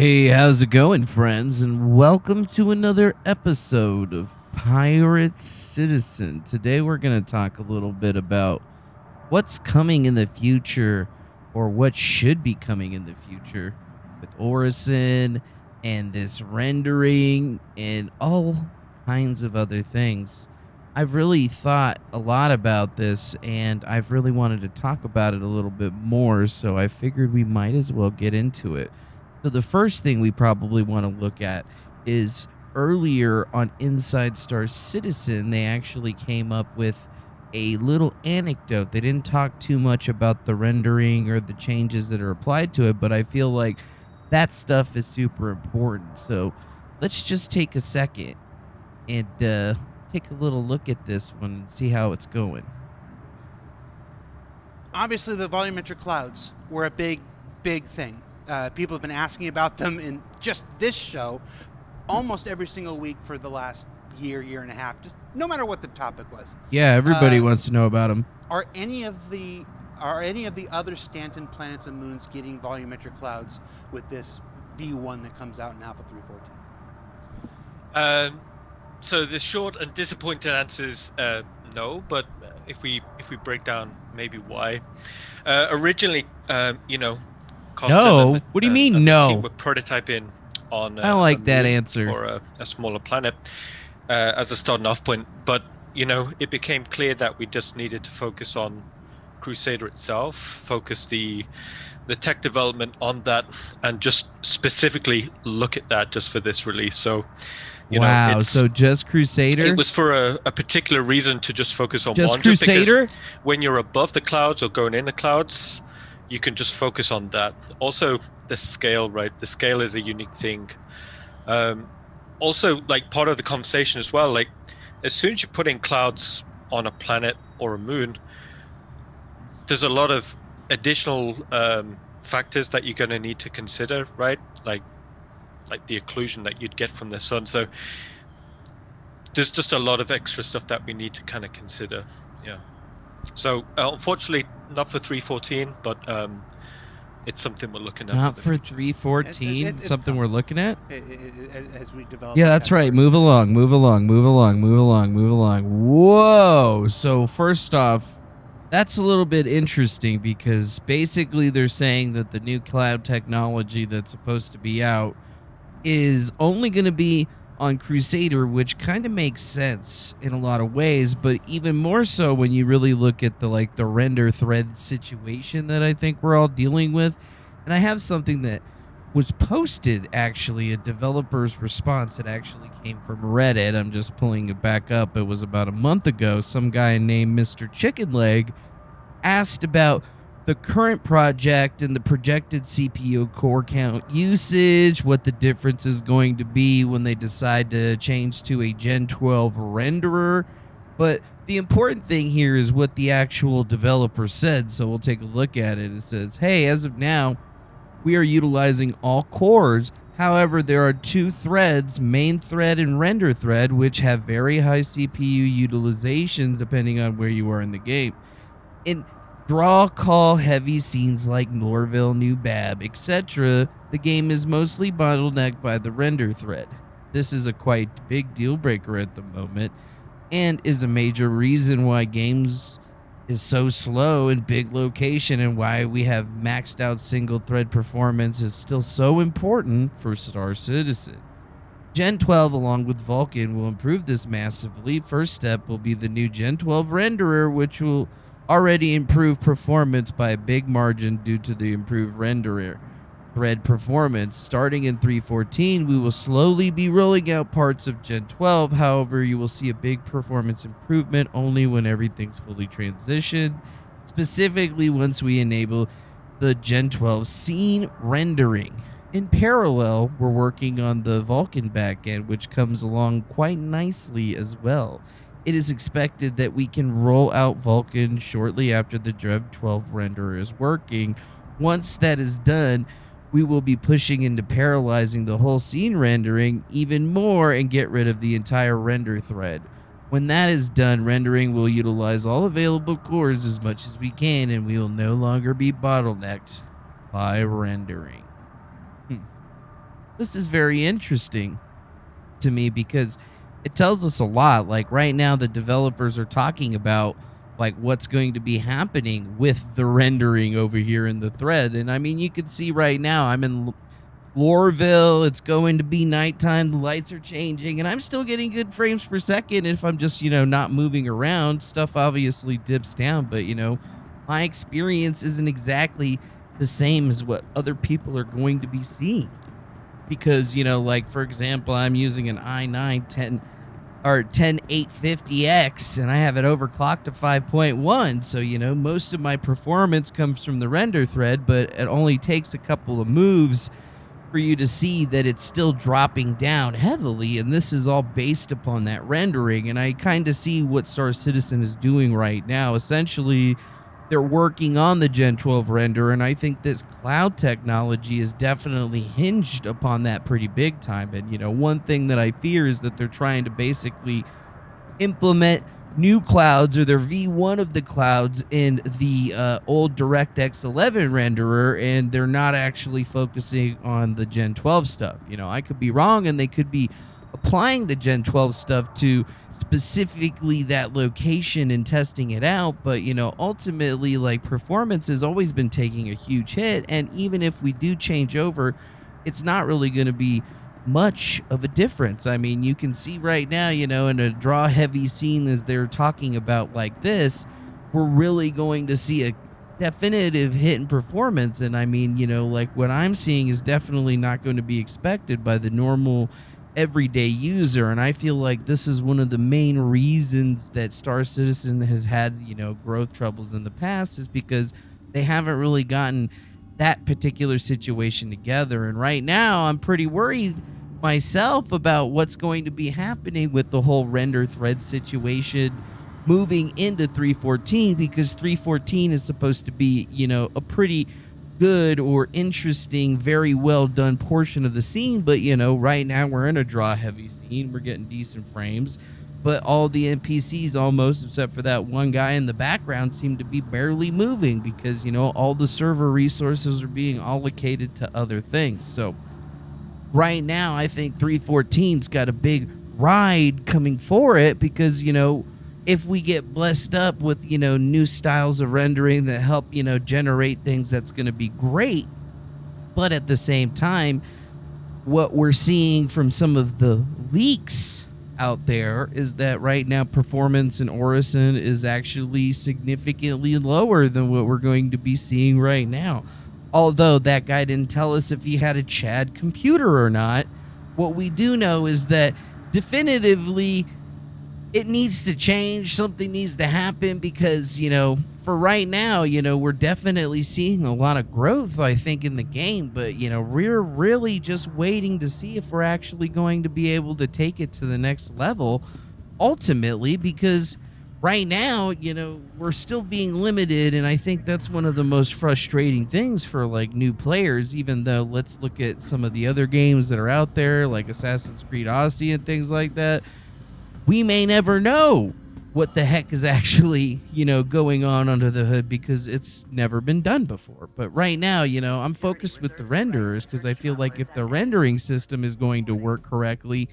Hey, how's it going, friends? And welcome to another episode of Pirate Citizen. Today, we're going to talk a little bit about what's coming in the future, or what should be coming in the future, with Orison and this rendering and all kinds of other things. I've really thought a lot about this, and I've really wanted to talk about it a little bit more, so I figured we might as well get into it. So the first thing we probably want to look at is earlier on Inside Star Citizen, they actually came up with a little anecdote. They didn't talk too much about the rendering or the changes that are applied to it, but I feel like that stuff is super important. So let's just take a second and take a little look at this one and see how it's going. Obviously, the volumetric clouds were a big thing. People have been asking about them in just this show almost every single week for the last year and a half, just no matter what the topic was. Yeah, everybody wants to know about them. Are any of the other Stanton planets and moons getting volumetric clouds with this V1 that comes out in Alpha 3.14? So the short and disappointing answer is no, but if we break down maybe why. Originally, No? What do you mean, no? The team were prototyping on I don't like that answer. Or a smaller planet as a starting off point, but it became clear that we just needed to focus on Crusader itself, focus the tech development on that, and just specifically look at that just for this release. So wow, so just Crusader? It was for a particular reason to just focus on just one. Crusader? Just when you're above the clouds or going in the clouds, you can just focus on that. Also, the scale, right? The scale is a unique thing. Also, like part of the conversation as well, like as soon as you put in clouds on a planet or a moon, there's a lot of additional factors that you're going to need to consider, right? Like the occlusion that you'd get from the sun. So there's just a lot of extra stuff that we need to kind of consider. Yeah. So unfortunately, not for 3.14, but it's something we're looking at. Not for 3.14, something we're looking at? As we develop. Yeah, that's right. Move along. Whoa. So first off, that's a little bit interesting because basically they're saying that the new cloud technology that's supposed to be out is only going to be on Crusader, which kind of makes sense in a lot of ways, but even more so when you really look at the render thread situation that I think we're all dealing with. And I have something that was posted, actually, a developer's response. It actually came from Reddit. I'm just pulling it back up. It was about a month ago. Some guy named Mr. Chicken Leg asked about the current project and the projected CPU core count usage, what the difference is going to be when they decide to change to a Gen 12 renderer. But the important thing here is what the actual developer said, so we'll take a look at it. It says, hey, as of now, we are utilizing all cores. However, there are two threads, main thread and render thread, which have very high CPU utilizations depending on where you are in the game. In draw call heavy scenes like Norville, New Bab, etc., the game is mostly bottlenecked by the render thread. This is a quite big deal breaker at the moment and is a major reason why games is so slow in big location and why we have maxed out single thread performance is still so important for Star Citizen. Gen 12 along with Vulkan will improve this massively. First step will be the new Gen 12 renderer, which will already improve performance by a big margin due to the improved renderer thread performance. Starting in 3.14, we will slowly be rolling out parts of Gen 12. However, you will see a big performance improvement only when everything's fully transitioned, specifically once we enable the Gen 12 scene rendering. In parallel, we're working on the Vulkan backend, which comes along quite nicely as well. It is expected that we can roll out Vulkan shortly after the Gen 12 renderer is working. Once that is done, we will be pushing into parallelizing the whole scene rendering even more and get rid of the entire render thread. When that is done, rendering will utilize all available cores as much as we can, and we will no longer be bottlenecked by rendering. this is very interesting to me because it tells us a lot. Like right now, the developers are talking about like what's going to be happening with the rendering over here in the thread. And I mean, you can see right now I'm in Lorville. It's going to be nighttime. The lights are changing, and I'm still getting good frames per second if I'm just, not moving around. Stuff obviously dips down, but, my experience isn't exactly the same as what other people are going to be seeing. Because, like, for example, I'm using an i9 10850X, and I have it overclocked to 5.1. So, most of my performance comes from the render thread, but it only takes a couple of moves for you to see that it's still dropping down heavily, and this is all based upon that rendering. And I kind of see what Star Citizen is doing right now. Essentially, they're working on the Gen 12 render, and I think this cloud technology is definitely hinged upon that pretty big time. And one thing that I fear is that they're trying to basically implement new clouds, or their V1 of the clouds, in the old DirectX 11 renderer, and they're not actually focusing on the Gen 12 stuff. I could be wrong, and they could be applying the Gen 12 stuff to specifically that location and testing it out. But ultimately, like, performance has always been taking a huge hit, and even if we do change over, it's not really going to be much of a difference. I mean, you can see right now, in a draw heavy scene as they're talking about like this, we're really going to see a definitive hit in performance. And I mean, like, what I'm seeing is definitely not going to be expected by the normal everyday user. And I feel like this is one of the main reasons that Star Citizen has had, growth troubles in the past, is because they haven't really gotten that particular situation together. And right now, I'm pretty worried myself about what's going to be happening with the whole render thread situation moving into 3.14, because 3.14 is supposed to be, a pretty good or interesting, very well done portion of the scene. But, right now we're in a draw heavy scene. We're getting decent frames, but all the NPCs, almost except for that one guy in the background, seem to be barely moving because, all the server resources are being allocated to other things. So right now, I think 3.14's got a big ride coming for it because, if we get blessed up with, new styles of rendering that help, generate things, that's going to be great. But at the same time, what we're seeing from some of the leaks out there is that right now performance in Orison is actually significantly lower than what we're going to be seeing right now. Although that guy didn't tell us if he had a Chad computer or not. What we do know is that definitively it needs to change. Something needs to happen because, for right now, we're definitely seeing a lot of growth, I think, in the game. But, we're really just waiting to see if we're actually going to be able to take it to the next level ultimately, because right now, we're still being limited. And I think that's one of the most frustrating things for like new players, even though let's look at some of the other games that are out there like Assassin's Creed Odyssey and things like that. We may never know what the heck is actually, going on under the hood because it's never been done before. But right now, I'm focused with the renderers because I feel like if the rendering system is going to work correctly,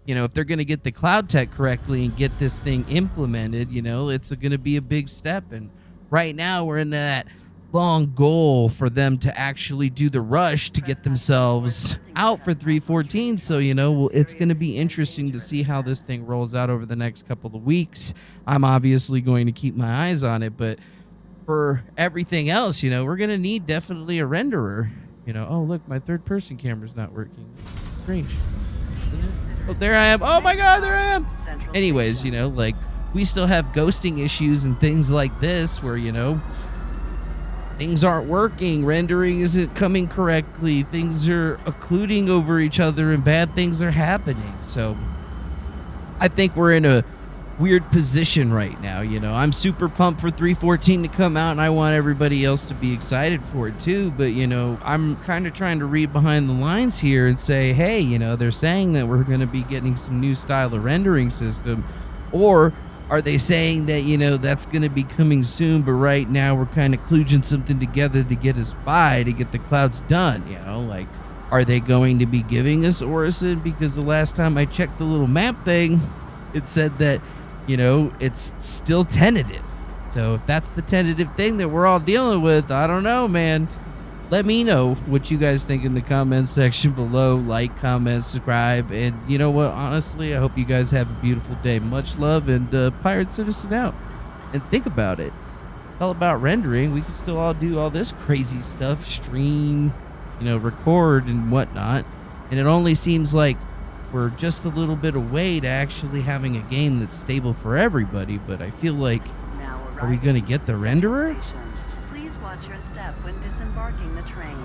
if they're going to get the cloud tech correctly and get this thing implemented, it's going to be a big step. And right now we're in that long goal for them to actually do the rush to get themselves out for 3.14. So, it's going to be interesting to see how this thing rolls out over the next couple of weeks. I'm obviously going to keep my eyes on it, but for everything else, we're going to need definitely a renderer. Oh, look, my third person camera's not working. Strange. Oh, there I am. Oh my God, there I am. Anyways, like, we still have ghosting issues and things like this where, things aren't working, rendering isn't coming correctly, things are occluding over each other, and bad things are happening. So I think we're in a weird position right now. I'm super pumped for 3.14 to come out, and I want everybody else to be excited for it too. But, I'm kind of trying to read behind the lines here and say, hey, they're saying that we're going to be getting some new style of rendering system, or are they saying that, that's going to be coming soon, but right now we're kind of kludging something together to get us by, to get the clouds done, like, Are they going to be giving us Orison? Because the last time I checked the little map thing, it said that, it's still tentative. So if that's the tentative thing that we're all dealing with, I don't know, man. Let me know what you guys think in the comments section below. Like, comment, subscribe, and you know what? Honestly, I hope you guys have a beautiful day. Much love, and Pirate Citizen out. And think about it. All about rendering. We can still all do all this crazy stuff, stream, record and whatnot. And it only seems like we're just a little bit away to actually having a game that's stable for everybody. But I feel like, are we going to get the renderer? Please watch your step when disembarking the train.